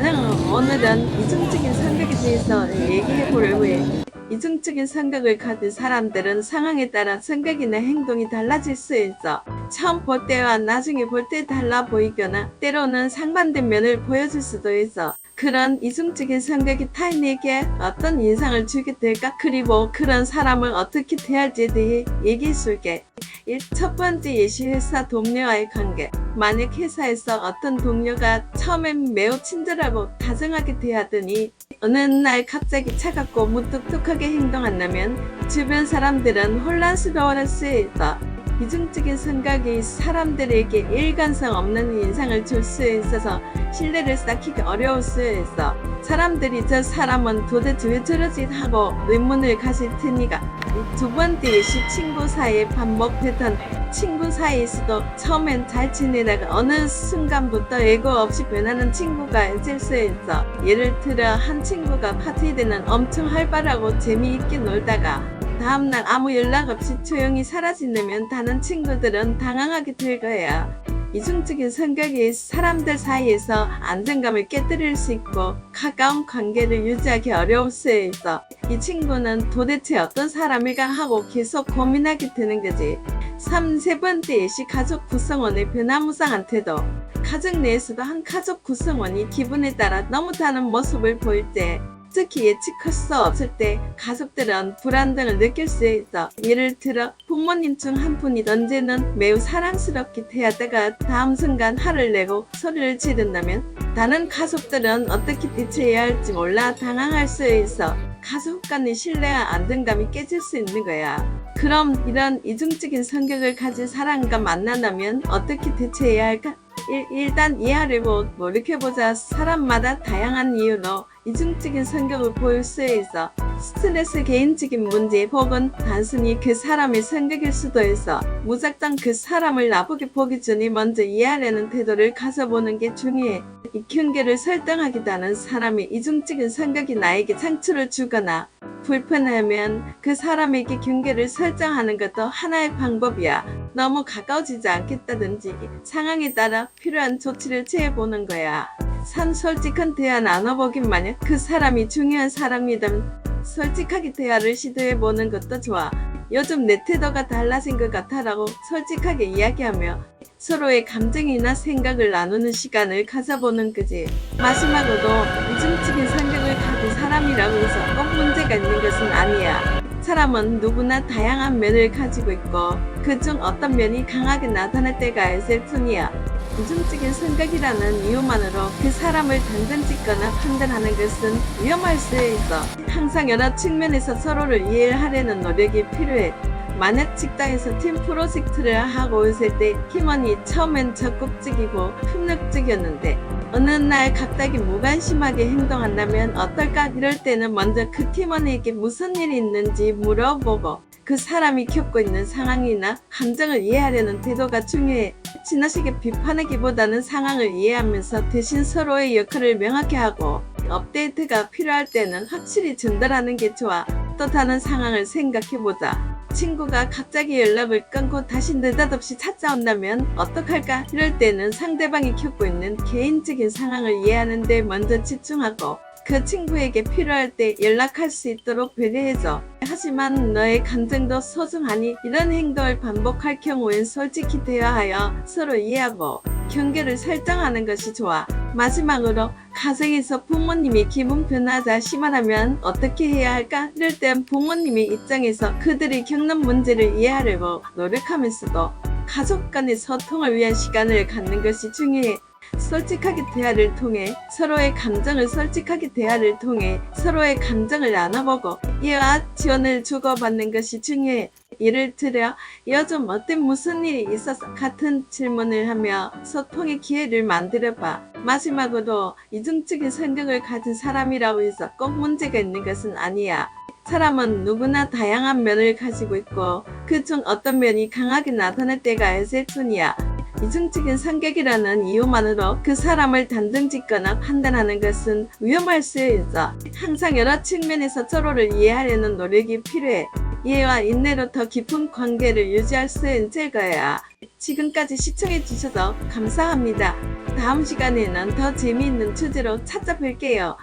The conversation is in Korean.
오늘은 이중적인 성격에 대해서 얘기해 보려고 해. 이중적인 성격을 가진 사람들은 상황에 따라 성격이나 행동이 달라질 수 있어. 처음 볼 때와 나중에 볼 때 달라 보이거나 때로는 상반된 면을 보여줄 수도 있어. 그런 이중적인 성격이 타인에게 어떤 인상을 주게 될까? 그리고 그런 사람을 어떻게 대할지에 대해 얘기해 줄게. 첫 번째 예시, 회사 동료와의 관계. 만약 회사에서 어떤 동료가 처음엔 매우 친절하고 다정하게 대하더니 어느 날 갑자기 차갑고 무뚝뚝하게 행동한다면 주변 사람들은 혼란스러워할 수 있어. 이중적인 성격이 사람들에게 일관성 없는 인상을 줄 수 있어서 신뢰를 쌓기가 어려울 수 있어. 사람들이 저 사람은 도대체 왜 저러지 하고 의문을 가질 테니까. 두 번째 예시, 친구 사이에 반복 패턴. 친구 사이에서도 처음엔 잘 지내다가 어느 순간부터 예고 없이 변하는 친구가 있을 수 있어. 예를 들어 한 친구가 파티 때는 엄청 활발하고 재미있게 놀다가 다음날 아무 연락 없이 조용히 사라지면 다른 친구들은 당황하게 될 거야. 이중적인 성격이 사람들 사이에서 안정감을 깨뜨릴 수 있고 가까운 관계를 유지하기 어려울 수 있어. 이 친구는 도대체 어떤 사람일까 하고 계속 고민하게 되는 거지. 세 번째 예시, 가족 구성원의 변화무쌍한 태도. 가족 내에서도 한 가족 구성원이 기분에 따라 너무 다른 모습을 보일 때, 특히 예측할 수 없을 때 가족들은 불안등을 느낄 수 있어. 예를 들어 부모님 중 한 분이 언제는 매우 사랑스럽게 대하다가 다음 순간 화를 내고 소리를 지른다면 다른 가족들은 어떻게 대처해야 할지 몰라 당황할 수 있어. 가족 간의 신뢰와 안정감이 깨질 수 있는 거야. 그럼 이런 이중적인 성격을 가진 사람과 만나려면 어떻게 대처해야 할까? 일단 이해하려고 노력해보자. 사람마다 다양한 이유로 이중적인 성격을 보일 수 있어. 스트레스, 개인적인 문제, 혹은 단순히 그 사람의 성격일 수도 있어. 무작정 그 사람을 나쁘게 보기 전에 먼저 이해하려는 태도를 가져보는 게 중요해. 이 경계를 설정하기보다는 사람의 이중적인 성격이 나에게 상처를 주거나 불편하면 그 사람에게 경계를 설정하는 것도 하나의 방법이야. 너무 가까워지지 않겠다든지 상황에 따라 필요한 조치를 취해보는 거야. 솔직한 대화 나눠보긴. 만약 그 사람이 중요한 사람이라면 솔직하게 대화를 시도해보는 것도 좋아. 요즘 내 태도가 달라진 것 같아 라고 솔직하게 이야기하며 서로의 감정이나 생각을 나누는 시간을 가져보는 거지. 마지막으로 이중적인 성격을 가진 사람이라고 해서 꼭 문제가 있는 것은 아니야. 사람은 누구나 다양한 면을 가지고 있고 그중 어떤 면이 강하게 나타날 때가 있을 뿐이야. 이중적인 성격이라는 이유만으로 그 사람을 단정짓거나 판단하는 것은 위험할 수 있어. 항상 여러 측면에서 서로를 이해하려는 노력이 필요해. 만약 직장에서 팀 프로젝트를 하고 있을 때 팀원이 처음엔 적극적이고 협력적이었는데 어느 날 갑자기 무관심하게 행동한다면 어떨까? 이럴 때는 먼저 그 팀원에게 무슨 일이 있는지 물어보고 그 사람이 겪고 있는 상황이나 감정을 이해하려는 태도가 중요해. 지나치게 비판하기보다는 상황을 이해하면서 대신 서로의 역할을 명확히 하고 업데이트가 필요할 때는 확실히 전달하는 게 좋아. 또 다른 상황을 생각해보자. 친구가 갑자기 연락을 끊고 다시 느닷없이 찾아온다면 어떡할까? 이럴 때는 상대방이 겪고 있는 개인적인 상황을 이해하는 데 먼저 집중하고 그 친구에게 필요할 때 연락할 수 있도록 배려해줘. 하지만 너의 감정도 소중하니 이런 행동을 반복할 경우엔 솔직히 대화하여 서로 이해하고 경계를 설정하는 것이 좋아. 마지막으로 가정에서 부모님이 기분 변화가 심하다면 어떻게 해야 할까? 이럴 땐 부모님의 입장에서 그들이 겪는 문제를 이해하려고 노력하면서도 가족 간의 소통을 위한 시간을 갖는 것이 중요해. 솔직하게 대화를 통해 서로의 감정을 나눠보고 이해와 지원을 주고받는 것이 중요해. 예를 들어 요즘 어때, 무슨 일이 있어서 같은 질문을 하며 소통의 기회를 만들어봐. 마지막으로 이중적인 성격을 가진 사람이라고 해서 꼭 문제가 있는 것은 아니야. 사람은 누구나 다양한 면을 가지고 있고 그중 어떤 면이 강하게 나타날 때가 있을 뿐이야. 이중적인 성격이라는 이유만으로 그 사람을 단정짓거나 판단하는 것은 위험할 수 있어. 항상 여러 측면에서 서로를 이해하려는 노력이 필요해. 이해와 인내로 더 깊은 관계를 유지할 수 있을 거야. 지금까지 시청해주셔서 감사합니다. 다음 시간에는 더 재미있는 주제로 찾아뵐게요.